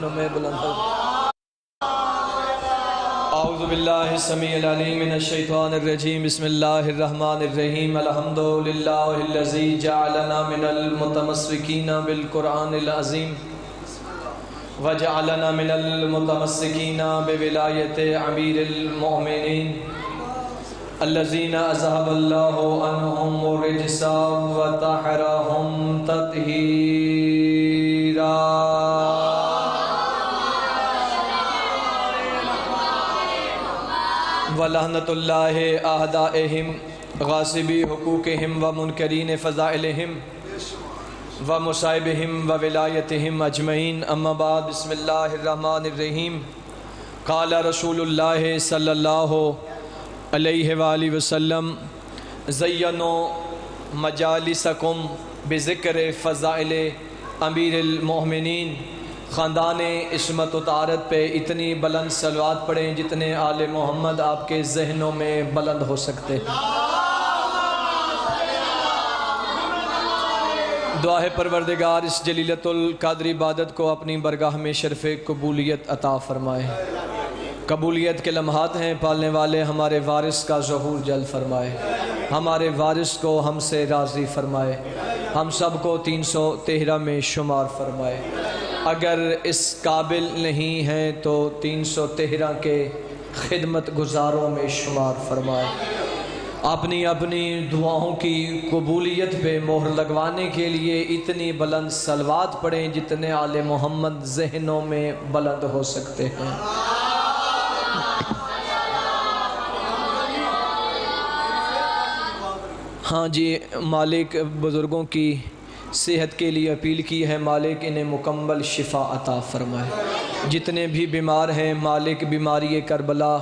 ذہنوں میں بلند ہو۔ اعوذ باللہ السمیع العلیم من الشیطان الرجیم، بسم اللہ الرحمن الرحیم، الحمدللہ الذی جعلنا من المتمسکین بالقرآن العظیم وجعلنا من المتمسکین بولایت امیر المؤمنین الذین اذهب اللہ عنہم الرجس وطہرہم تطہیرا۔ وَلَعْنَةُ اللَّهِ أَعْدَائِهِمْ غَاصِبِي حُقُوقِهِمْ وَمُنْكَرِينَ فَضَائِلِهِمْ وَمُصَائِبِهِمْ وَوِلَایَتِهِمْ أَجْمَعِينَ۔ أَمَّا بَعْدُ، بسم اللہ الرحمن الرحیم۔ قال رسول اللہ صلی اللہ علیہ وآلہ وسلم: زینوا مجالسکم بذکر فضائل امیر المؤمنین۔ خاندان عصمت و طہارت پہ اتنی بلند صلوات پڑھیں جتنے آل محمد آپ کے ذہنوں میں بلند ہو سکتے ہیں۔ دعا ہے پروردگار اس جلیلۃ القدر عبادت کو اپنی برگاہ میں شرف قبولیت عطا فرمائے۔ قبولیت کے لمحات ہیں، پالنے والے ہمارے وارث کا ظہور جلد فرمائے، ہمارے وارث کو ہم سے راضی فرمائے، ہم سب کو 313 میں شمار فرمائے۔ اگر اس قابل نہیں ہیں تو 313 کے خدمت گزاروں میں شمار فرمائے۔ اپنی اپنی دعاؤں کی قبولیت پہ مہر لگوانے کے لیے اتنی بلند صلوات پڑھیں جتنے آل محمد ذہنوں میں بلند ہو سکتے ہیں۔ ہاں جی، مالک بزرگوں کی صحت کے لیے اپیل کی ہے، مالک انہیں مکمل شفا عطا فرمائے۔ جتنے بھی بیمار ہیں مالک بیماری کربلا،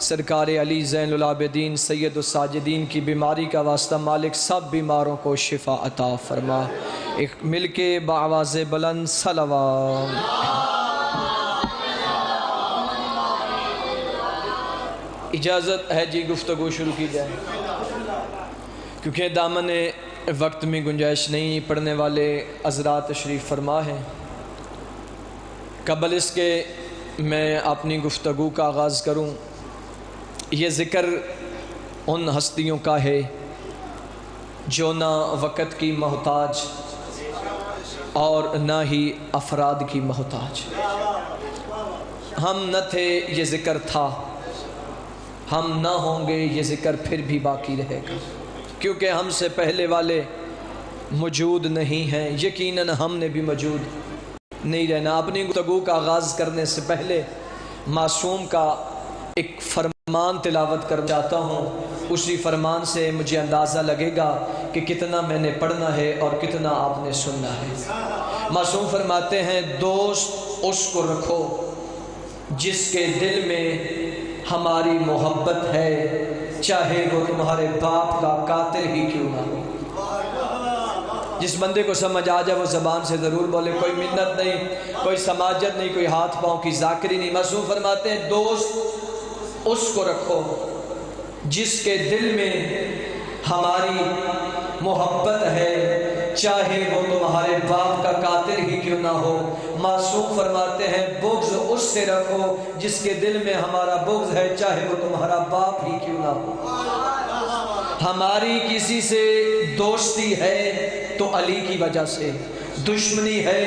سرکار علی زین العابدین سید الساجدین کی بیماری کا واسطہ مالک سب بیماروں کو شفا عطا فرما۔ ایک مل کے بآواز بلند صلوات۔ اجازت ہے جی گفتگو شروع کی جائے، کیونکہ دامن وقت میں گنجائش نہیں، پڑھنے والے حضرات تشریف فرما ہیں۔ قبل اس کے میں اپنی گفتگو کا آغاز کروں، یہ ذکر ان ہستیوں کا ہے جو نہ وقت کی محتاج اور نہ ہی افراد کی محتاج۔ ہم نہ تھے، یہ ذکر تھا، ہم نہ ہوں گے، یہ ذکر پھر بھی باقی رہے گا، کیونکہ ہم سے پہلے والے موجود نہیں ہیں، یقیناً ہم نے بھی موجود نہیں رہنا۔ اپنی گفتگو کا آغاز کرنے سے پہلے معصوم کا ایک فرمان تلاوت کرنا چاہتا ہوں، اسی فرمان سے مجھے اندازہ لگے گا کہ کتنا میں نے پڑھنا ہے اور کتنا آپ نے سننا ہے۔ معصوم فرماتے ہیں: دوست اس کو رکھو جس کے دل میں ہماری محبت ہے، چاہے وہ تمہارے باپ کا قاتل ہی کیوں نہ ہو۔ جس بندے کو سمجھ آ جائے وہ زبان سے ضرور بولے، کوئی منت نہیں، کوئی سماجت نہیں، کوئی ہاتھ پاؤں کی ذاکری نہیں۔ معصوم فرماتے ہیں: دوست اس کو رکھو جس کے دل میں ہماری محبت ہے، چاہے وہ تمہارے باپ کا قاتل ہی کیوں نہ ہو۔ معصوم فرماتے ہیں: بغض اس سے رکھو جس کے دل میں ہمارا بغض ہے، چاہے وہ تمہارا باپ ہی کیوں نہ ہو۔ ہماری کسی سے دوستی ہے تو علی کی وجہ سے، دشمنی ہے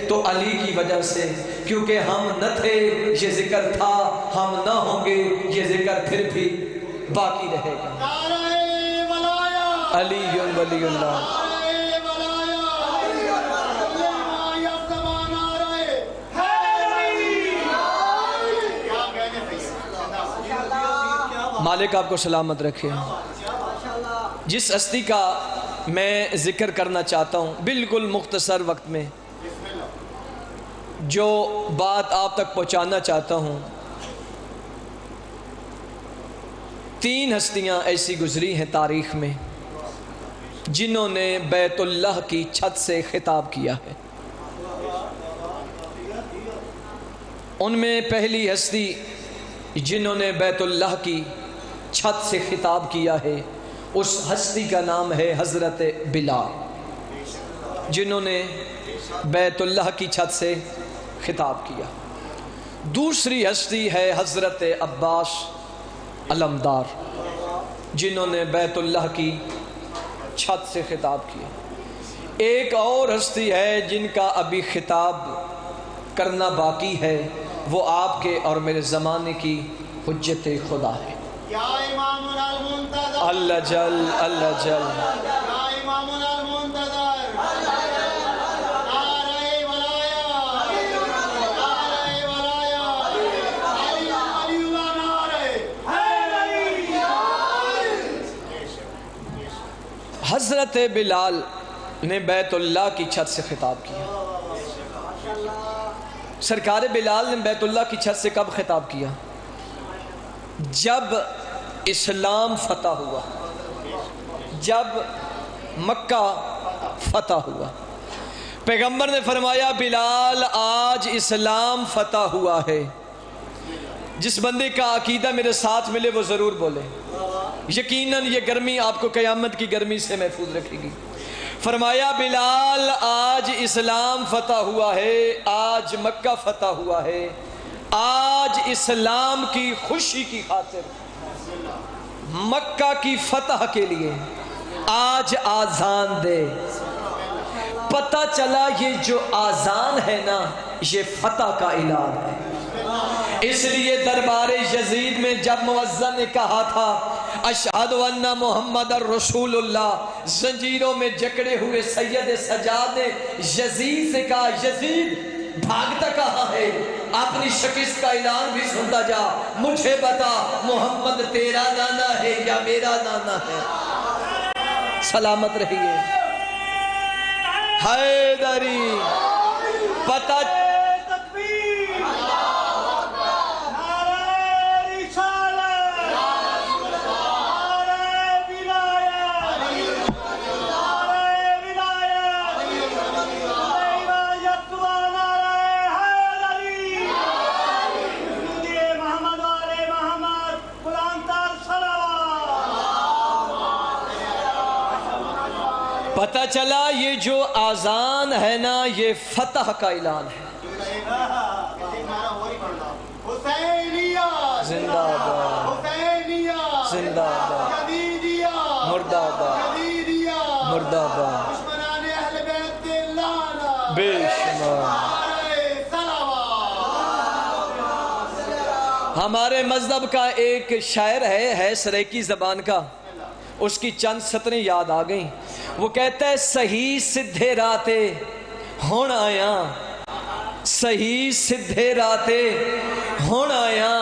تو علی کی وجہ سے، کیونکہ ہم نہ تھے یہ ذکر تھا، ہم نہ ہوں گے یہ ذکر پھر بھی باقی رہے گا۔ علی ولی اللہ۔ مالک آپ کو سلامت رکھے۔ جس ہستی کا میں ذکر کرنا چاہتا ہوں بالکل مختصر وقت میں، جو بات آپ تک پہنچانا چاہتا ہوں، 3 ہستیاں ایسی گزری ہیں تاریخ میں جنہوں نے بیت اللہ کی چھت سے خطاب کیا ہے۔ ان میں پہلی ہستی جنہوں نے بیت اللہ کی چھت سے خطاب کیا ہے، اس ہستی کا نام ہے حضرت بلال، جنہوں نے بیت اللہ کی چھت سے خطاب کیا۔ دوسری ہستی ہے حضرت عباس علمدار، جنہوں نے بیت اللہ کی چھت سے خطاب کیا۔ ایک اور ہستی ہے جن کا ابھی خطاب کرنا باقی ہے، وہ آپ کے اور میرے زمانے کی حجت خدا ہے۔ یا امام المنتظر، اللہ جل اللہ جل، یا امام المنتظر، نعرہ ولایت، نعرہ ولایت، علی اللہ، نعرہ حیدری۔ حضرت بلال نے بیت اللہ کی چھت سے خطاب کیا۔ سرکار بلال نے بیت اللہ کی چھت سے کب خطاب کیا؟ جب اسلام فتح ہوا، جب مکہ فتح ہوا۔ پیغمبر نے فرمایا بلال آج اسلام فتح ہوا ہے، جس بندے کا عقیدہ میرے ساتھ ملے وہ ضرور بولے، یقیناً یہ گرمی آپ کو قیامت کی گرمی سے محفوظ رکھے گی۔ فرمایا بلال آج اسلام فتح ہوا ہے، آج مکہ فتح ہوا ہے، آج اسلام کی خوشی کی خاطر مکہ کی فتح کے لیے آج آذان دے۔ پتہ چلا یہ جو آذان ہے نا یہ فتح کا اعلان ہے۔ اس لیے دربار یزید میں جب مؤذن نے کہا تھا اشہد ان محمد الرسول اللہ، زنجیروں میں جکڑے ہوئے سید سجاد نے یزید سے کہا یزید بھاگتا کہاں ہے؟ اپنی شکست کا اعلان بھی سنتا جا، مجھے بتا محمد تیرا نانا ہے یا میرا نانا ہے؟ سلامت رہیے حیدری۔ پتہ پتہ چلا یہ جو آذان ہے نا یہ فتح کا اعلان ہے۔ حسینیہ زندہ باد، حسینیہ زندہ باد، یزیدیہ مردہ آباد، یزیدیہ، مردہ آباد، دشمنان اہل بیت کے لعنت، بے شمار۔ نعرہ صلوات۔ ہمارے مذہب کا ایک شاعر ہے سریکی زبان کا، اس کی چند سطریں یاد آ گئیں۔ وہ کہتا ہے صحیح سدھے راتے ہون آیا، صحیح سدھے راتے ہون آیا،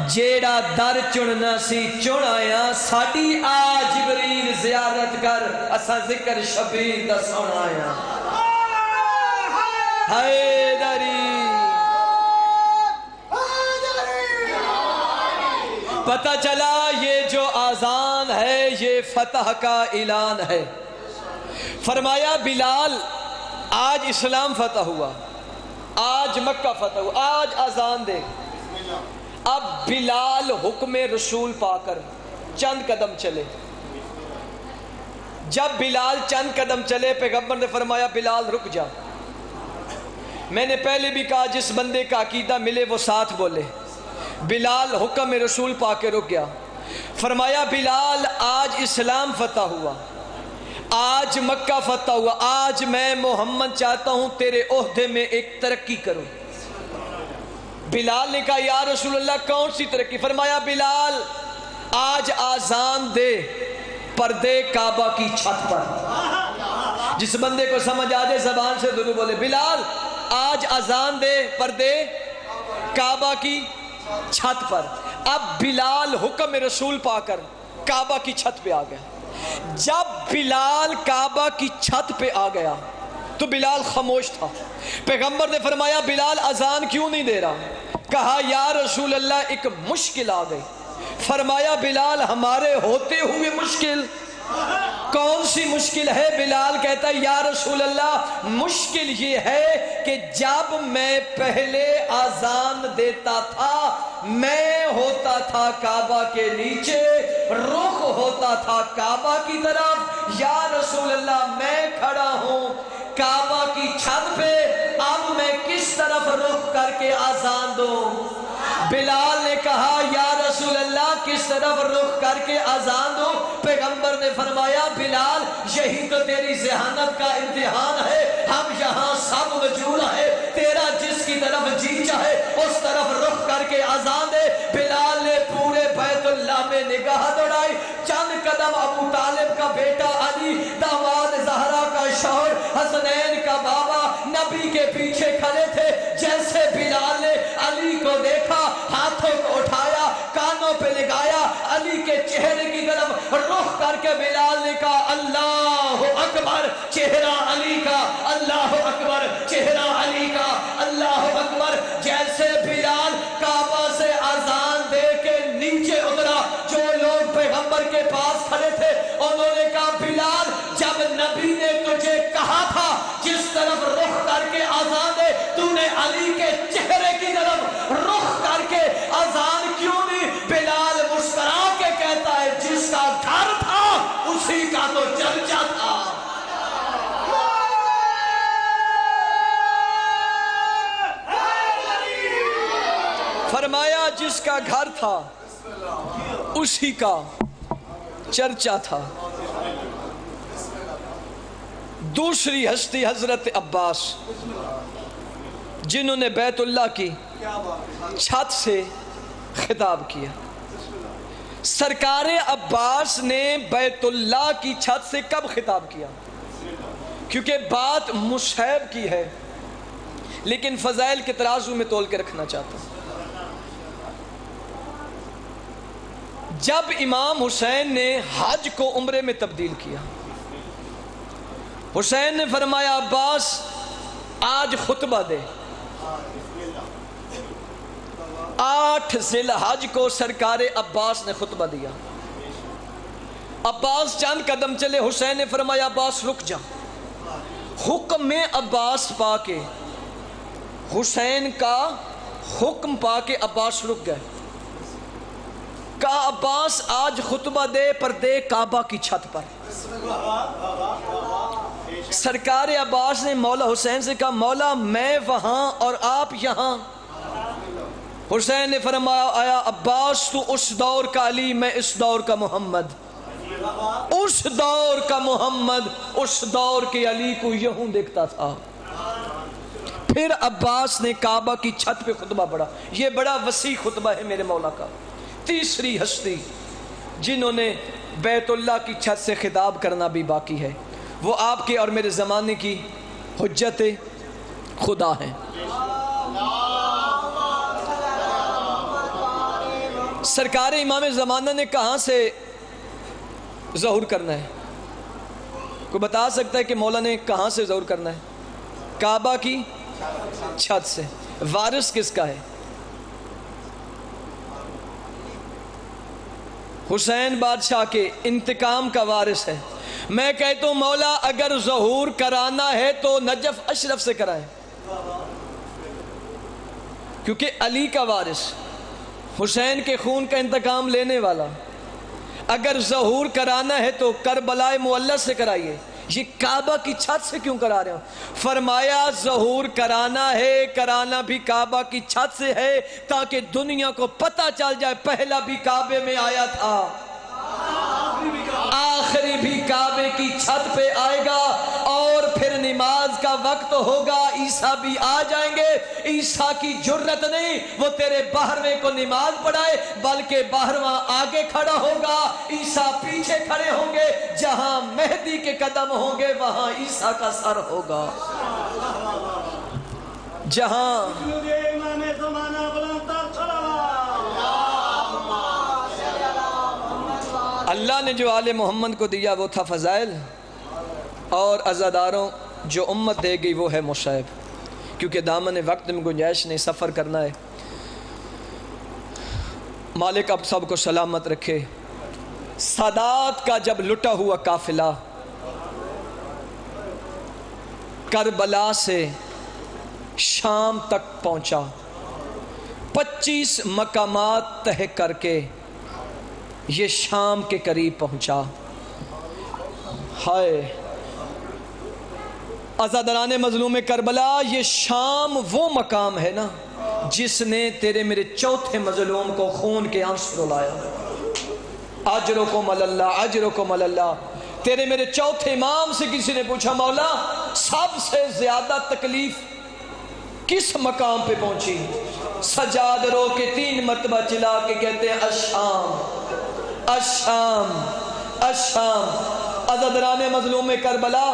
جیڑا در چننا سی چن آیا، ساڈی آ جبریل زیارت کر اسا ذکر شبیر دا سن آیا۔ حیدری پتہ چلا یہ جو آذان ہے یہ فتح کا اعلان ہے۔ فرمایا بلال آج اسلام فتح ہوا، آج مکہ فتح ہوا، آج آذان دے۔ اب بلال حکم رسول پا کر چند قدم چلے۔ جب بلال چند قدم چلے پیغمبر نے فرمایا بلال رک جا۔ میں نے پہلے بھی کہا جس بندے کا عقیدہ ملے وہ ساتھ بولے۔ بلال حکم رسول پا کے رک گیا۔ فرمایا بلال آج اسلام فتح ہوا، آج مکہ فتح ہوا، آج میں محمد چاہتا ہوں تیرے عہدے میں ایک ترقی کروں۔ بلال نے کہا یا رسول اللہ کون سی ترقی؟ فرمایا بلال آج آذان دے پردے کعبہ کی چھت پر۔ جس بندے کو سمجھ آ جائے زبان سے ضرور بولے بلال آج آذان دے پردے کعبہ کی چھت پر۔ اب بلال حکم رسول پا کر کعبہ کی چھت پہ آ گیا۔ جب بلال کعبہ کی چھت پہ آ گیا تو بلال خاموش تھا۔ پیغمبر نے فرمایا بلال اذان کیوں نہیں دے رہا؟ کہا یا رسول اللہ ایک مشکل آ گئی۔ فرمایا بلال ہمارے ہوتے ہوئے مشکل؟ کون سی مشکل ہے؟ بلال کہتا ہے یا رسول اللہ مشکل یہ ہے کہ جب میں پہلے اذان دیتا تھا میں ہوتا تھا کعبہ کے نیچے، رخ ہوتا تھا کعبہ کی طرف، یا رسول اللہ میں کھڑا ہوں کعبہ کی چھت پہ اب میں کس طرف رخ کر کے آزان دوں؟ بلال نے کہا یا رسول اللہ کس طرف رخ کر کے آزان دوں؟ پیغمبر نے فرمایا بلال یہی تو تیری ذہانت کا امتحان ہے، ہم یہاں سب موجود ہے، تیرا جس کی طرف جی چاہے اس طرف رخ کر کے آزان دے۔ بلال نے پورے بیت اللہ میں نگاہ دوڑائی، چند قدم ابو طالب کا بیٹا علی، داماد زہرا کا شوہر، حسنین کا بابا نبی کے پیچھے کھڑے تھے۔ جیسے بلال نے علی کو دیکھا، ہاتھوں کو اٹھایا، کانوں پہ لگایا، علی کے چہرے کی طرف رخ کر کے بلال نے کہا اللہ اکبر، چہرہ علی کا، اللہ اکبر، چہرہ علی کا، اللہ اکبر۔ جیسے بلال کعبہ سے آزان دے کے نیچے اترا، جو لوگ پیغمبر کے پاس کھڑے تھے انہوں نے کہا بلال جب نبی نے تجھے کہا تھا جس طرف رخ کر کے آزان دے، تو نے علی کے چہرے کی طرف رخ کر کے آزان کیوں نہیں؟ بلال مسکرا کے کہتا ہے جس کا گھر تھا اسی کا تو چرچا تھا۔ فرمایا جس کا گھر تھا اسی کا چرچا تھا۔ دوسری ہستی حضرت عباس، جنہوں نے بیت اللہ کی چھت سے خطاب کیا۔ سرکار عباس نے بیت اللہ کی چھت سے کب خطاب کیا؟ کیونکہ بات مصحب کی ہے لیکن فضائل کے ترازو میں تول کے رکھنا چاہتا ہوں۔ جب امام حسین نے حج کو عمرے میں تبدیل کیا، حسین نے فرمایا عباس آج خطبہ دے۔ 8 ذی الحج کو سرکار عباس نے خطبہ دیا۔ عباس چند قدم چلے، حسین نے فرمایا عباس رک جا۔ حکم میں عباس پا کے، حسین کا حکم پا کے عباس رک گئے۔ کہا عباس آج خطبہ دے پر دے کعبہ کی چھت پر۔ سرکار عباس نے مولا حسین سے کہا مولا میں وہاں اور آپ یہاں۔ حسین نے فرمایا آیا عباس تو اس دور کا علی، میں اس دور کا محمد، اس دور کا محمد، اس دور کے علی کو یوں دیکھتا تھا۔ پھر عباس نے کعبہ کی چھت پہ خطبہ پڑھا۔ یہ بڑا وسیع خطبہ ہے میرے مولا کا۔ تیسری ہستی جنہوں نے بیت اللہ کی چھت سے خطاب کرنا بھی باقی ہے، وہ آپ کے اور میرے زمانے کی حجت خدا ہیں۔ سرکار امام زمانہ نے کہاں سے ظہور کرنا ہے؟ کوئی بتا سکتا ہے کہ مولا نے کہاں سے ظہور کرنا ہے؟ کعبہ کی چھت سے۔ وارث کس کا ہے؟ حسین بادشاہ کے انتقام کا وارث ہے۔ میں کہتا ہوں مولا اگر ظہور کرانا ہے تو نجف اشرف سے کرائیں، کیونکہ علی کا وارث، حسین کے خون کا انتقام لینے والا۔ اگر ظہور کرانا ہے تو کربلائے معلی سے کرائیے، یہ کعبہ کی چھت سے کیوں کرا رہے ہو؟ فرمایا ظہور کرانا ہے، کرانا بھی کعبہ کی چھت سے ہے تاکہ دنیا کو پتہ چل جائے پہلا بھی کعبے میں آیا تھا، آخری بھی کعبے کی چھت پہ آئے گا، اور پھر نماز کا وقت ہوگا، عیسیٰ بھی آ جائیں گے۔ عیسیٰ کی جرت نہیں وہ تیرے 12ویں کو نماز پڑھائے، بلکہ 12واں آگے کھڑا ہوگا، عیسیٰ پیچھے کھڑے ہوں گے، جہاں مہدی کے قدم ہوں گے وہاں عیسیٰ کا سر ہوگا۔ جہاں اللہ نے جو آل محمد کو دیا وہ تھا فضائل، اور عزاداروں جو امت دے گئی وہ ہے مصائب، کیونکہ دامن وقت میں گنجائش نہیں، سفر کرنا ہے۔ مالک اب سب کو سلامت رکھے۔ سادات کا جب لٹا ہوا قافلہ کربلا سے شام تک پہنچا، 25 مقامات طے کر کے یہ شام کے قریب پہنچا۔ ہائے عزاداران مظلوم کربلا، یہ شام وہ مقام ہے نا جس نے تیرے میرے چوتھے مظلوم کو خون کے آنسو رلایا۔ اجرکم اللہ، اجرکم اللہ۔ تیرے میرے چوتھے امام سے کسی نے پوچھا مولا سب سے زیادہ تکلیف کس مقام پہ پہنچی؟ سجاد رو کے 3 مرتبہ چلا کے کہتے ہیں الشام، الشام، الشام۔ عزاداران مظلوم کربلا،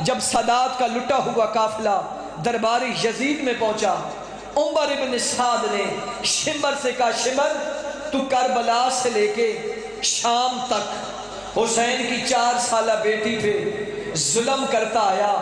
جب سادات کا لٹا ہوا قافلہ درباری یزید میں پہنچا، عمر ابن سعد نے شمر سے کہا شمر تو کربلا سے لے کے شام تک حسین کی 4 سالہ بیٹی پہ ظلم کرتا آیا،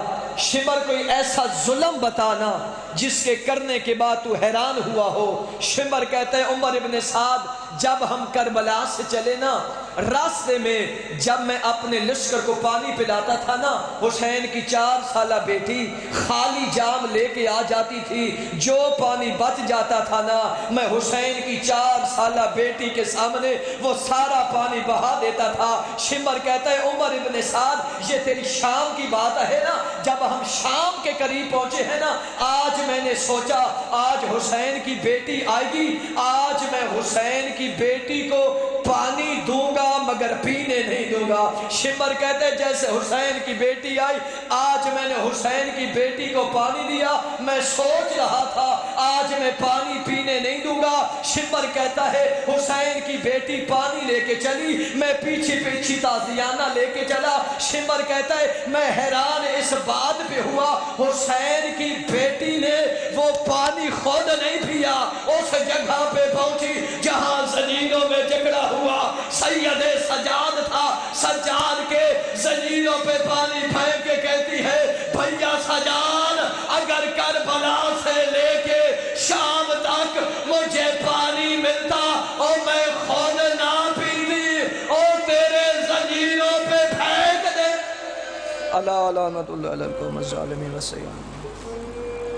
شمر کوئی ایسا ظلم بتانا جس کے کرنے کے بعد تو حیران ہوا ہو۔ شمر کہتا ہے عمر ابن سعد جب ہم کربلا سے چلے نا، راستے میں جب میں اپنے لشکر کو پانی پلاتا تھا نا، حسین کی 4 سالہ بیٹی خالی جام لے کے آ جاتی تھی، جو پانی بچ جاتا تھا نا میں حسین کی 4 سالہ بیٹی کے سامنے وہ سارا پانی بہا دیتا تھا۔ شمر کہتا ہے عمر ابن سعد یہ تیری شام کی بات ہے نا، جب ہم شام کے قریب پہنچے ہیں نا، آج میں نے سوچا آج حسین کی بیٹی آئے گی، آج میں حسین کی بیٹی کو پانی دوں گا مگر پینے نہیں دوں گا۔ شمر کہتے ہیں جیسے حسین کی بیٹی آئی، آج میں نے حسین کی بیٹی کو پانی دیا، میں سوچ رہا تھا آج میں پانی پینے نہیں دوں گا۔ شمر کہتا ہے حسین کی بیٹی پانی لے کے چلی، میں پیچھے پیچھے تازیانہ لے کے چلا۔ شمر کہتا ہے میں حیران اس بات پہ ہوا حسین کی بیٹی نے وہ پانی خود نہیں پیا، اس جگہ پہ پہنچی جہاں زنجیروں میں جکڑا ہوا سید سجاد تھا، سجاد کے زنجیروں پہ پانی پھینک کے کہتی ہے بھیا سجاد اگر کربلا سے لے کے شام تک مجھے پانی ملتا اور میں خود نہ پیتی اور تیرے زنجیروں پہ پھینک دے۔ اللہ علامت اللہ علیہ الظالمین والسیان۔